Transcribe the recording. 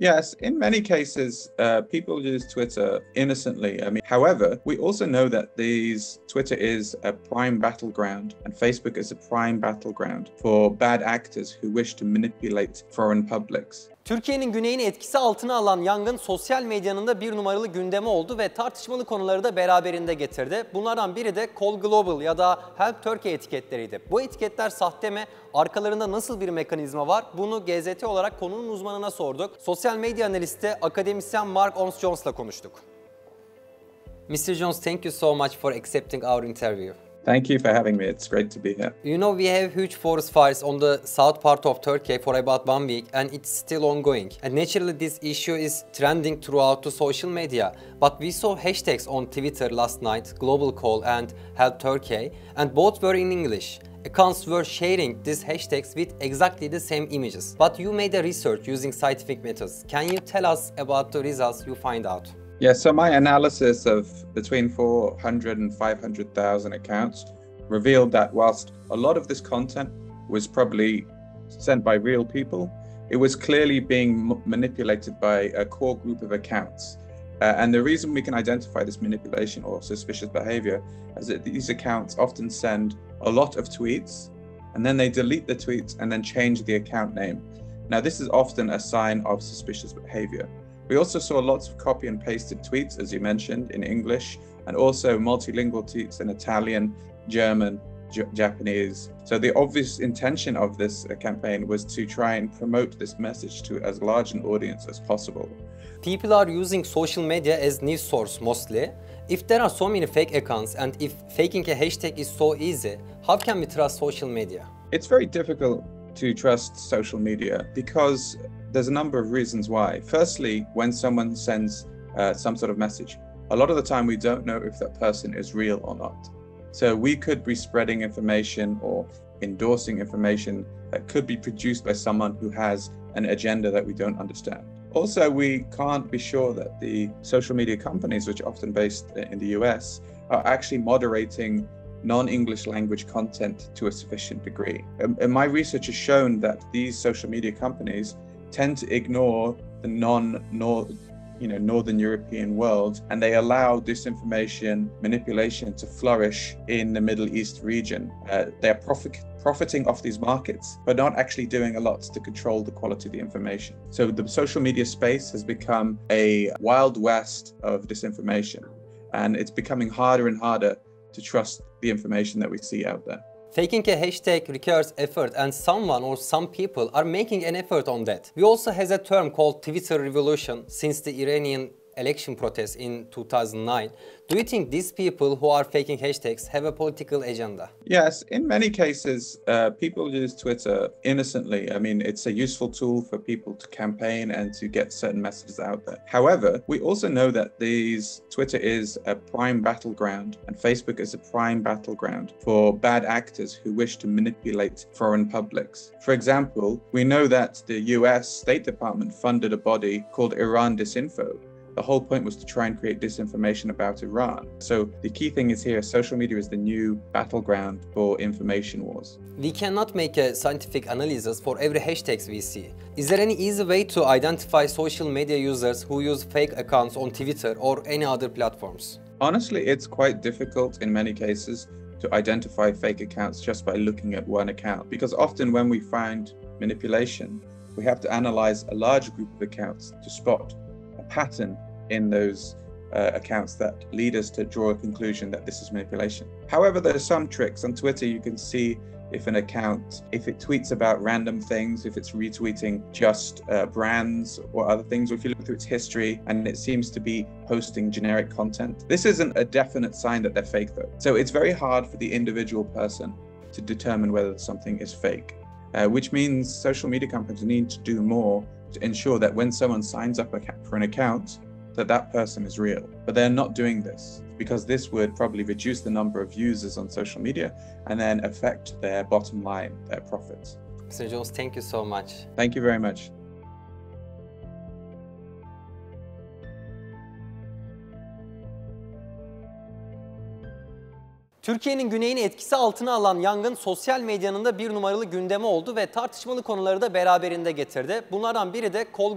Yes, in many cases, people use Twitter innocently. However, we also know that Twitter is a prime battleground and Facebook is a prime battleground for bad actors who wish to manipulate foreign publics. Türkiye'nin güneyini etkisi altına alan yangın sosyal medyanın da bir numaralı gündemi oldu ve tartışmalı konuları da beraberinde getirdi. Bunlardan biri de Call Global ya da Help Turkey etiketleriydi. Bu etiketler sahte mi? Arkalarında nasıl bir mekanizma var? Bunu GZT olarak konunun uzmanına sorduk. Sosyal medya analisti akademisyen Mark Jones'la konuştuk. Mr. Jones, thank you so much for accepting our interview. Thank you for having me. It's great to be here. You know, we have huge forest fires on the south part of Turkey for about 1 week and it's still ongoing. And naturally this issue is trending throughout the social media. But we saw hashtags on Twitter last night, Global Call and Help Turkey, and both were in English. Accounts were sharing these hashtags with exactly the same images. But you made a research using scientific methods. Can you tell us about the results you find out? Yeah, so my analysis of between 400 and 500,000 accounts revealed that whilst a lot of this content was probably sent by real people, it was clearly being manipulated by a core group of accounts. And the reason we can identify this manipulation or suspicious behavior is that these accounts often send a lot of tweets and then they delete the tweets and then change the account name. Now, this is often a sign of suspicious behavior. We also saw lots of copy and pasted tweets, as you mentioned, in English, and also multilingual tweets in Italian, German, Japanese. So the obvious intention of this campaign was to try and promote this message to as large an audience as possible. People are using social media as news source mostly. If there are so many fake accounts and if faking a hashtag is so easy, how can we trust social media? It's very difficult to trust social media because there's a number of reasons why. Firstly, when someone sends some sort of message, a lot of the time we don't know if that person is real or not. So we could be spreading information or endorsing information that could be produced by someone who has an agenda that we don't understand. Also, we can't be sure that the social media companies, which are often based in the US, are actually moderating non-English language content to a sufficient degree. And my research has shown that these social media companies tend to ignore the Northern European world, and they allow disinformation manipulation to flourish in the Middle East region. They are profiting off these markets, but not actually doing a lot to control the quality of the information. So the social media space has become a wild west of disinformation, and it's becoming harder and harder to trust the information that we see out there. Faking a hashtag requires effort and someone or some people are making an effort on that. We also have a term called Twitter revolution since the Iranian election protests in 2009. Do you think these people who are faking hashtags have a political agenda? Yes, in many cases, people use Twitter innocently. It's a useful tool for people to campaign and to get certain messages out there. However, we also know that Twitter is a prime battleground and Facebook is a prime battleground for bad actors who wish to manipulate foreign publics. For example, we know that the US State Department funded a body called Iran Disinfo. The whole point was to try and create disinformation about Iran. So the key thing is here, social media is the new battleground for information wars. We cannot make a scientific analysis for every hashtags we see. Is there any easy way to identify social media users who use fake accounts on Twitter or any other platforms? Honestly, it's quite difficult in many cases to identify fake accounts just by looking at one account, because often when we find manipulation, we have to analyze a large group of accounts to spot a pattern in those accounts that lead us to draw a conclusion that this is manipulation. However, there are some tricks. On Twitter, you can see if an account, if it tweets about random things, if it's retweeting just brands or other things, or if you look through its history and it seems to be posting generic content. This isn't a definite sign that they're fake though. So it's very hard for the individual person to determine whether something is fake, which means social media companies need to do more to ensure that when someone signs up for an account, that person is real. But they're not doing this because this would probably reduce the number of users on social media and then affect their bottom line, their profits. Mr. Jones, thank you so much. Thank you very much. Türkiye'nin güneyini etkisi altına alan yangın sosyal medyanın da bir numaralı gündemi oldu ve tartışmalı konuları da beraberinde getirdi. Bunlardan biri de Call